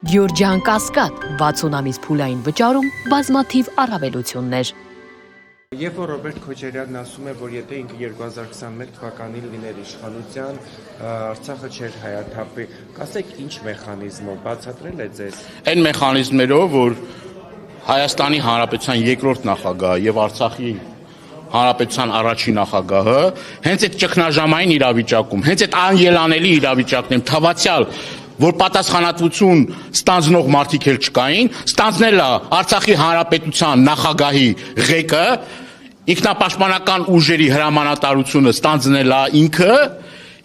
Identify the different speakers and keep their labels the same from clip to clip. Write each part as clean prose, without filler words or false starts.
Speaker 1: Գյորջյան Կասկադ 60 ամիս փուլային վճարում բազմաթիվ առավելություններ։
Speaker 2: Երբ որ Ռոբերտ Քոչարյանն ասում է, որ եթե ինքը 2021 թվականին լիներ իշխանության, Արցախը չէր հայաթափվի, կասեք ինչ մեխանիզմով, բացատրել է ձեզ։
Speaker 3: Այն մեխանիզմերով, որ Հայաստանի Հանրապետության երկրորդ նախագահը եւ Արցախի Հանրապետության առաջին նախագահը հենց այդ ճգնաժամային իրավիճակում, հենց այդ անելանելի իրավիճակներում թավացյալ որ պատասխանատվություն ստանձնող մարդիկ էլ չկային, ստանձնել է Արցախի Հանրապետության նախագահի ղեկը, ինքնապաշտպանական ուժերի հրամանատարությունը ստանձնել է ինքը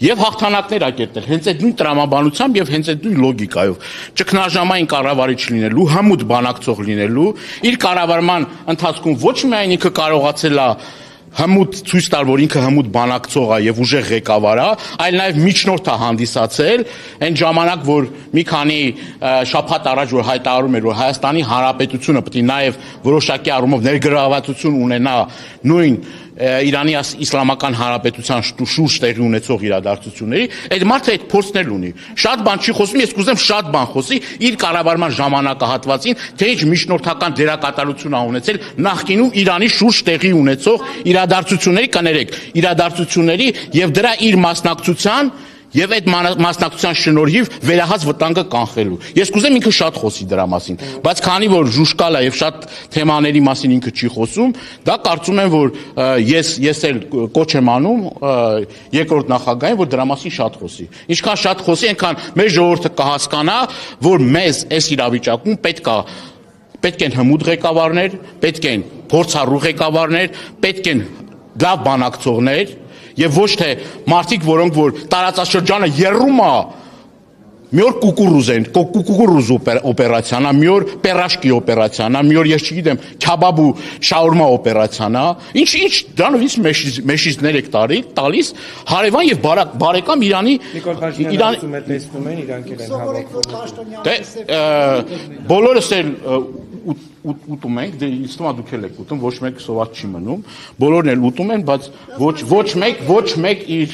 Speaker 3: եւ հաղթանակներ ակերտել հենց այդ նույն տրամաբանությամբ եւ հենց այդ նույն լոգիկայով ճգնաժամային կառավարիչ լինելու, հմուտ բանակցող լինելու, իր կառավարման ընթացքում ոչ միայն ինքը կարողացել է հմուտ ցույց տալ, որ ինքը հմուտ բանակցող է եւ ուժեղ ղեկավար է, այլ նաեւ միջնորդ է հանդիսացել այն ժամանակ, որ մի քանի շաբաթ առաջ որ հայտարարում էր, որ Հայաստանի Հանրապետությունը պետք է նաեւ որոշակի առումով ներգրավվածություն ունենա նույն Իրանի Իսլամական Հանրապետության շուրջ տեղի ունեցող իրադարձությունների, այդ մարդը այդ փորձն էլ ունի։ Շատ բան չի խոսում, ես կուզեմ շատ բան խոսի իր կառավարման ժամանակահատվածին, թե ինչ միջնորդական դերակատարություն ա ունեցել նախկինում Իրանի շուրջ տեղի ունեցող իրադարձությունների, կներեք, իրադարձությունների եւ դրա իր մասնակցության Եվ այդ մասնակցության շնորհիվ վերահաս վտանգը կանխելու։ Ես կուզեմ ինքը շատ խոսի դրա մասին, բայց քանի որ ժուշկալ է եւ շատ թեմաների մասին ինքը չի խոսում, դա կարծում եմ, որ ես էլ կոչ եմ անում երկրորդ նախագահին, որ դրա մասին շատ խոսի։ Ինչքան շատ խոսի, այնքան մեր ժողովուրդը կհասկանա, որ մեզ այս իրավիճակում պետք են հմուտ ղեկավարներ, պետք են փորձառու ղեկավարներ, պետք են լավ բանակցողներ Եվ ոչ թե մարդիկ, որոնք որ տարածաշրջանը երում է մի օր կուկուրուզ օպերացիան, մի օր պերաշկի օպերացիան, մի օր ես չգիտեմ քաբաբ ու շաուրմա օպերացիան, ինչ դրանով մեշիզներ եք տալիս հարևան եւ բարեկամ Իրանի
Speaker 2: Նիկոլ Փաշինյանը ասում է տեսնում են իրանք են հավաքվում։
Speaker 3: Դե բոլորս էլ ուտում ենք, դե ինձ թվում է դուք էլ եք ուտում, ոչ մեկ սոված չի մնում, բոլորն էլ ուտում են, բայց ոչ մեկ իր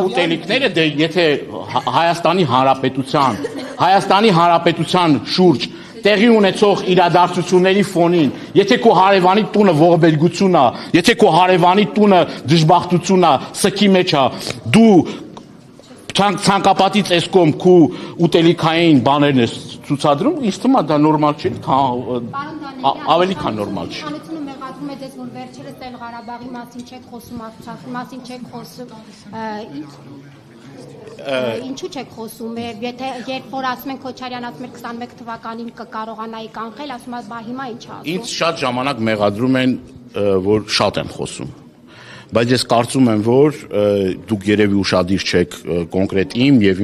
Speaker 3: ուտելիքները, դե եթե Հայաստանի Հանրապետության շուրջ տեղի ունեցող իրադարձությունների ֆոնին, եթե քո հարևանի տունը ողբերգություն է, եթե քո հարևանի տունը դժբախտություն է, սքի մեջ է, դու ցանկապատից էսկոմ քու ուտելիքային բաներն ես ցուցադրում, ինձ թվում է դա նորմալ չէ, ավելի քան նորմալ չէ։
Speaker 4: Իշխանությունը մեղադրում է ձեզ, որ վերջերս Տեր Ղարաբաղի մասին չեք խոսում, Արցախի մասին չեք խոսում, ինչու չեք խոսում, երբ որ ասում են Քոչարյան ասում էր 21 թվականին կկարողանայի կանխել, ասում է բա հիմա ինչ ասում։
Speaker 3: Ինձ շատ ժամանակ մեղադրում են, որ շատ եմ խոսում։ Բայց ես կարծում եմ, որ դուք երևի ուշադիր չեք կոնկրետ իմ եւ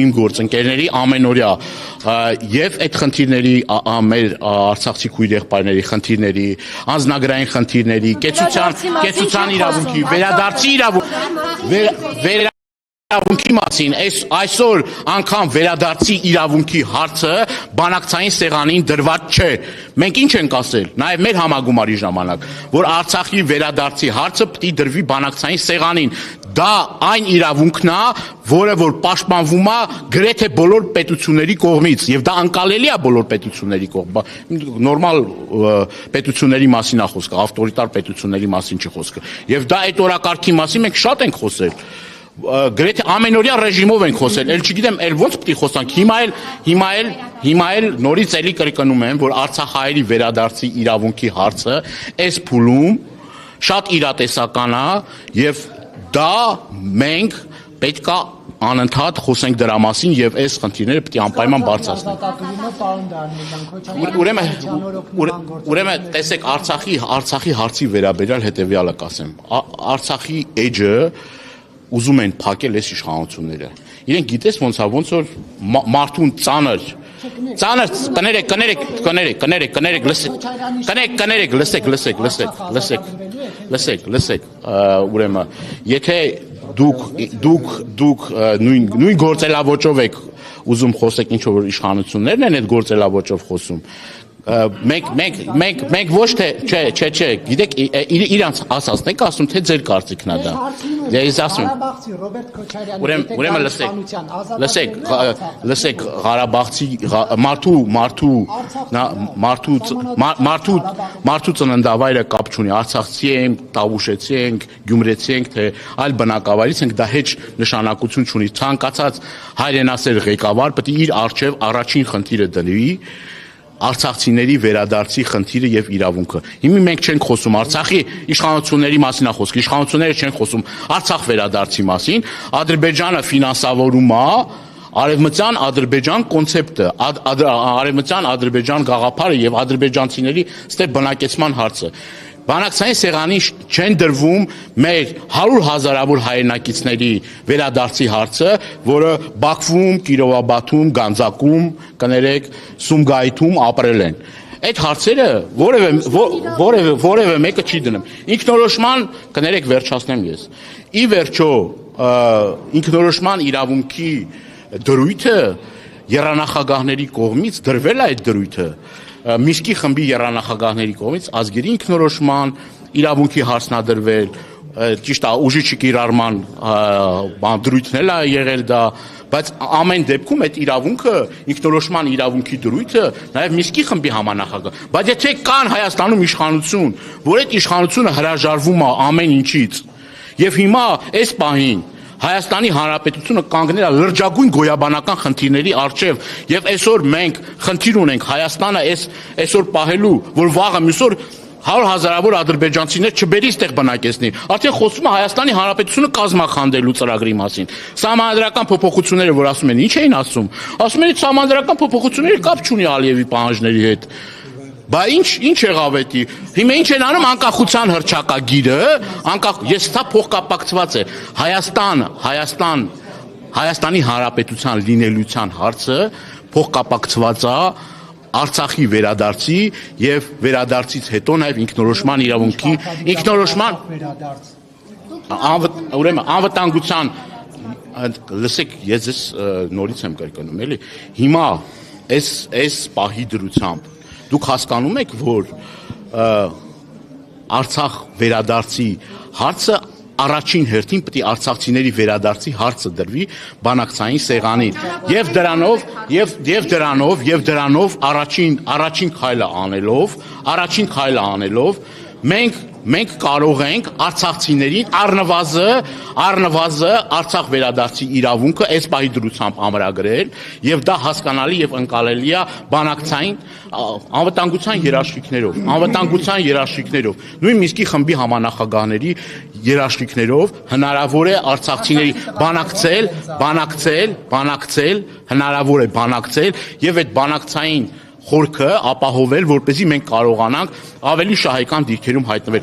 Speaker 3: իմ գործընկերների ամենօրյա եւ այդ խնդիրների մեր արցախցի քույր եղբայրների խնդիրների, անձնագրային խնդիրների, կեցության իրավունքի, վերադարձի իրավունքի մասին, այսօր անգամ վերադարձի իրավունքի հարցը բանակցային սեղանին դրված չէ։ Մենք ինչ ենք ասել, նաև մեր համագումարի ժամանակ, որ Արցախի վերադարձի հարցը պետք է դրվի բանակցային սեղանին։ Դա այն իրավունքն է, որը որ պաշտպանվում է գրեթե բոլոր պետությունների կողմից, եւ դա անկալելի է բոլոր պետությունների կողմից։ Նորմալ պետությունների մասին է խոսքը, ավտորիտար պետությունների մասին չի խոսքը։ Եւ դա այդ օրակարգի մասին մենք շատ ենք խոսել։ Գրեթե ամենօրյա ռեժիմով ենք խոսել, էլ չգիտեմ, էլ ոնց պետք է խոսանք, հիմա էլ նորից էլի կրկնում եմ, որ արցախահայերի վերադարձի իրավունքի հարցը այս փուլում շատ իրատեսական է եւ դա մենք պետք է անընդհատ խոսենք դրա մասին եւ այս խնդիրները պետք է անպայման բարձրացնենք։ Ուրեմն տեսեք Արցախի հարցի վերաբերյալ հետեւյալը կասեմ։ Արցախի էջը ուզում են փակել այս իշխանությունները։ Իրենք գիտես ոնց որ մարդուն ծանր լսեք, ուրեմն, եթե դուք նույն գործելավոճով եք ուզում խոսեք ինչ որ իշխանություններն են այդ գործելավոճով խոսում, մենք ոչ թե չէ, գիտեք, իրանց ասածն եք ասում, թե ձեր կարծիքն է դա։ Ես ասում
Speaker 5: Ղարաբաղցի Ռոբերտ Քոչարյանը
Speaker 3: Ուրեմն լսեք, Ղարաբաղցի մարդու ծննդավայրը կապ չունի, Արցախցի ենք, Տավուշեցի ենք, Գյումրեցի ենք, թե այլ բնակավայրից ենք, դա հեչ նշանակություն չունի։ Ցանկացած հայրենասեր ղեկավար պետք է իր առջև առաջին խնդիրը դնի արցախցիների վերադարձի խնդիրը եւ իրավունքը։ Հիմա մենք չենք խոսում Արցախի իշխանությունների մասին է խոսքը, իշխանությունները չեն խոսում Արցախ վերադարձի մասին, Ադրբեջանը ֆինանսավորում է Արևմտյան Ադրբեջան կոնցեպտը, Արևմտյան Ադրբեջան գաղափարը եւ ադրբեջանցիների ստե բնակեցման հարցը։ Բանակցային սեղանի չեն դրվում մեր 100,000-ավոր հայրենակիցների վերադարձի հարցը, որը Բաքվում, Կիրովաբադում, Գանձակում, կներեք, Սումգայիթում ապրել են։ Այդ հարցերը որևէ մեկը չի դնում։ Ինքնորոշման, կներեք, վերջացնեմ ես։ Ի վերջո, ինքնորոշման իրավունքի դրույթը եռանախագահների կողմից դրվել է այդ դրույթը Միշկի խմբի եռանախագահների կողմից ազգերի ինքնորոշման իրավունքի հարցնադրվել, ճիշտ է, ուժի չկիրառման դրույթն էլ է եղել դա, բայց ամեն դեպքում այդ իրավունքը, ինքնորոշման իրավունքի դրույթը նաև Միշկի խմբի համանախագահ։ Բայց եթե կան Հայաստանում իշխանություն, որ այդ իշխանությունը հրաժարվում է ամեն ինչից, եւ հիմա այս պահին Հայաստանի Հանրապետությունը կանգնել է լրջագույն գոյաբանական խնդիրների առջև եւ այսօր մենք խնդիր ունենք Հայաստանը այսօր պահելու, որ վաղը մյուս օր 100,000-ավոր ադրբեջանցիներ չբերի ստեղ բնակեցնի։ Արդեն խոսում է Հայաստանի Հանրապետությունը կազմախանդելու ծրագրի մասին։ Սահմանադրական փոփոխությունները, որ ասում են, ինչ էին ասում։ Ասում են, սահմանադրական փոփոխությունները կապ չունի Ալիևի պահանջների հետ։ Բա ինչ եղավ էդի։ Հիմա ինչ են անում անկախության հռչակագիրը, ես սա փոխկապակցված է։ Հայաստանի Հանրապետության լինելիության հարցը փոխկապակցված է Արցախի վերադարձի եւ վերադարձից հետո նաեւ ինքնորոշման իրավունքի ինքնորոշման ուրեմն անվտանգության լսեք ես ես նորից եմ կրկնում էլի հիմա այս պահի դրությամբ դուք հասկանում եք որ Արցախ վերադարձի հարցը առաջին հերթին պետք է արցախցիների վերադարձի հարցը դրվի բանակցային սեղանին եւ դրանով առաջին քայլը անելով մենք կարող ենք արցախցիներին առնվազն Արցախ վերադարձի իրավունքը այս պահի դրությամբ ամրագրել եւ դա հասկանալի եւ ընկալելի է բանակցային անվտանգության երաշխիքներով նույն Միսկի խմբի համանախագահների երաշխիքներով հնարավոր է արցախցիների բանակցել հնարավոր է բանակցել եւ այդ բանակցային խորքը ապահովել, որպեսզի մենք կարողանանք ավելի շահեկան դիրքերում հայտնվել։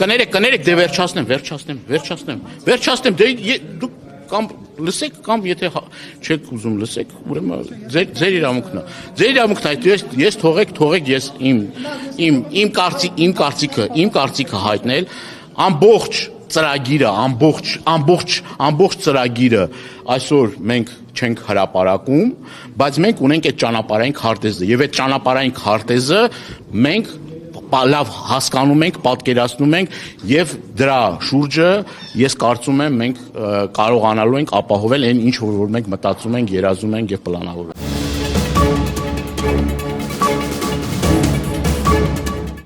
Speaker 3: Կներեք, դե վերջացնեմ, դե դուք կամ լսեք, կամ եթե չեք ուզում լսեք, ուրեմն ձեր իրավունքն է։ Ձեր իրավունքն է, ես թողեք ես իմ կարծիքը հայտնել, ամբողջ ծրագիրը այսօր մենք չենք հրապարակում, բայց մենք ունենք այդ ճանապարհային քարտեզը եւ այդ ճանապարհային քարտեզը մենք լավ հասկանում ենք, պատկերացնում ենք եւ դրա շուրջը ես կարծում եմ մենք կարողանալու ենք ապահովել այն ինչ որ մենք մտածում ենք, երազում ենք եւ պլանավորում ենք։